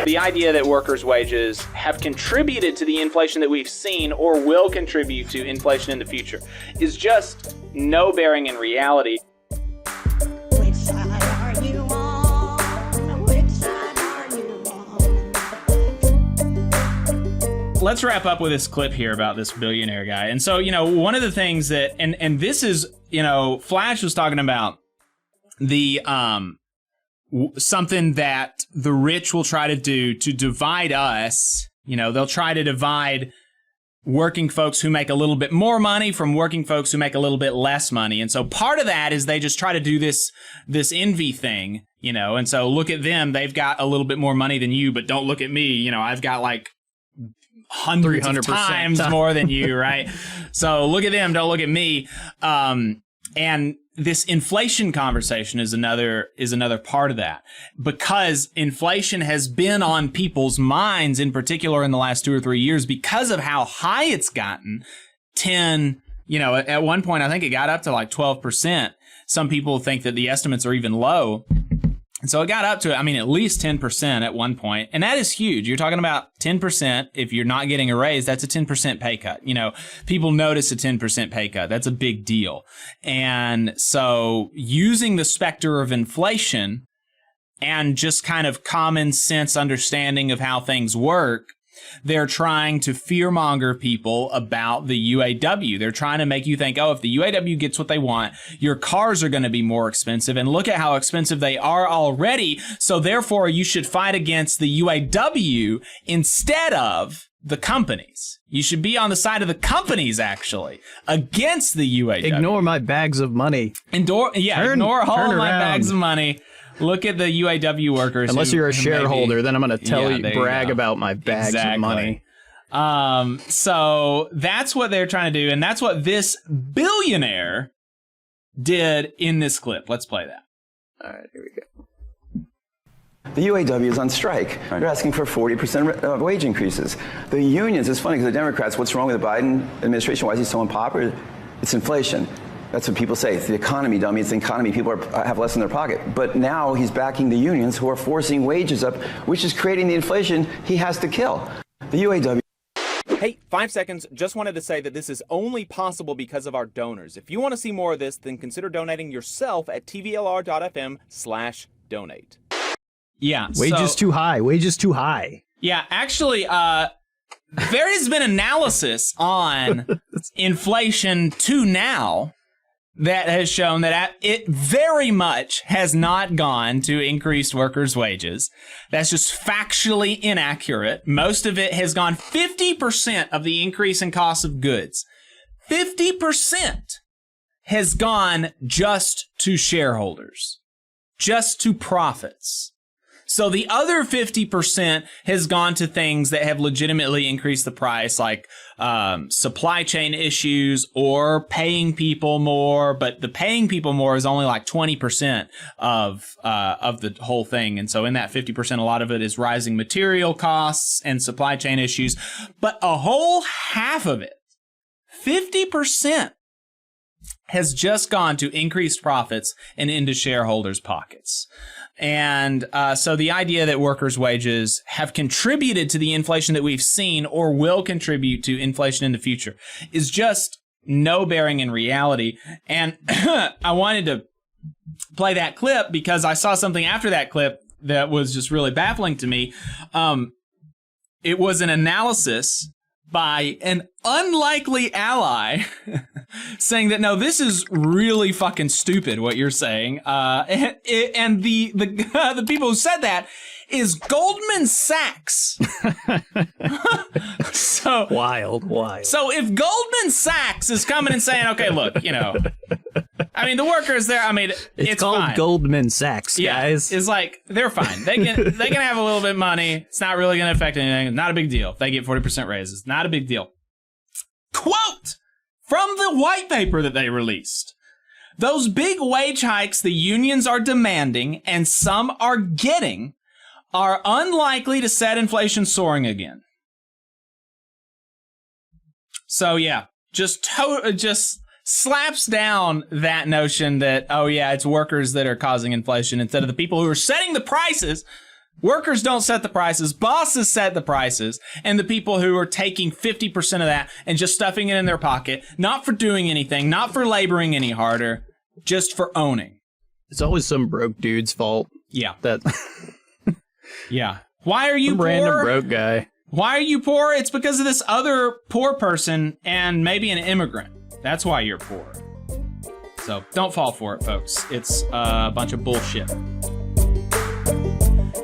The idea that workers' wages have contributed to the inflation that we've seen or will contribute to inflation in the future is just no bearing in reality. Which side are you on? Which side are you on? Let's wrap up with this clip here about this billionaire guy. And so, one of the things that, and this is, Flash was talking about the, something that the rich will try to do to divide us. They'll try to divide working folks who make a little bit more money from working folks who make a little bit less money. And so part of that is they just try to do this envy thing, and so look at them. They've got a little bit more money than you, but don't look at me. I've got like hundreds of times more than you, right? So look at them, don't look at me. And this inflation conversation is another part of that, because inflation has been on people's minds, in particular in the last 2 or 3 years, because of how high it's gotten. At one point, I think it got up to like 12%. Some people think that the estimates are even low. And so it got up to, at least 10% at one point. And that is huge. You're talking about 10%. If you're not getting a raise, that's a 10% pay cut. People notice a 10% pay cut. That's a big deal. And so using the specter of inflation and just kind of common sense understanding of how things work, they're trying to fearmonger people about the UAW. They're trying to make you think, oh, if the UAW gets what they want, your cars are going to be more expensive. And look at how expensive they are already. So therefore, you should fight against the UAW instead of the companies. You should be on the side of the companies, actually, against the UAW. Ignore my bags of money. Ignore all my bags of money. Look at the UAW workers. Unless you're a shareholder, then I'm going to brag about my bags of money. So that's what they're trying to do, and that's what this billionaire did in this clip. Let's play that. All right, here we go. The UAW is on strike. They're asking for 40% wage increases. The unions, it's funny because the Democrats, what's wrong with the Biden administration? Why is he so unpopular? It's inflation. That's what people say. It's the economy, dummy. It's the economy. People have less in their pocket. But now he's backing the unions who are forcing wages up, which is creating the inflation he has to kill. The UAW. Hey, 5 seconds. Just wanted to say that this is only possible because of our donors. If you want to see more of this, then consider donating yourself at tvlr.fm/donate. Yeah. Wages too high. Wages too high. Yeah, actually, there has been analysis on inflation to now that has shown that it very much has not gone to increased workers' wages. That's just factually inaccurate. Most of it has gone 50% of the increase in cost of goods. 50% has gone just to shareholders, just to profits. So the other 50% has gone to things that have legitimately increased the price, like supply chain issues or paying people more. But the paying people more is only like 20% of the whole thing. And so in that 50%, a lot of it is rising material costs and supply chain issues. But a whole half of it, 50%, has just gone to increased profits and into shareholders' pockets. And so the idea that workers' wages have contributed to the inflation that we've seen or will contribute to inflation in the future is just no bearing in reality. And I wanted to play that clip because I saw something after that clip that was just really baffling to me. It was an analysis by an unlikely ally saying that, no, this is really fucking stupid what you're saying. And the people who said that is Goldman Sachs. So wild. So if Goldman Sachs is coming and saying, okay, look, the workers there, it's called fine. Goldman Sachs, guys. It's like, they're fine. They can have a little bit of money. It's not really going to affect anything. Not a big deal. If they get 40% raises, not a big deal. Quote from the white paper that they released: those big wage hikes the unions are demanding and some are getting are unlikely to set inflation soaring again. So yeah, just slaps down that notion that, oh yeah, it's workers that are causing inflation instead of the people who are setting the prices Workers don't set the prices. Bosses set the prices. And the people who are taking 50% of that and just stuffing it in their pocket, not for doing anything, not for laboring any harder, just for owning. It's always some broke dude's fault. Yeah. That. Yeah. Why are you some poor? Random broke guy. Why are you poor? It's because of this other poor person and maybe an immigrant. That's why you're poor. So don't fall for it, folks. It's a bunch of bullshit.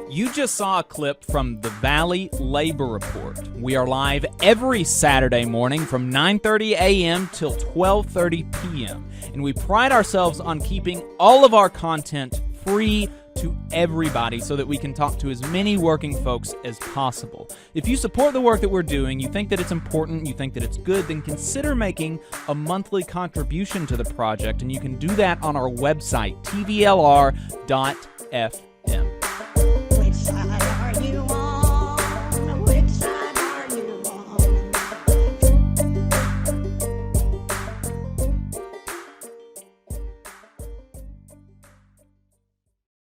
You just saw a clip from the Valley Labor Report. We are live every Saturday morning from 9:30 a.m. till 12:30 p.m. And we pride ourselves on keeping all of our content free to everybody so that we can talk to as many working folks as possible. If you support the work that we're doing, you think that it's important, you think that it's good, then consider making a monthly contribution to the project, and you can do that on our website, tvlr.fm.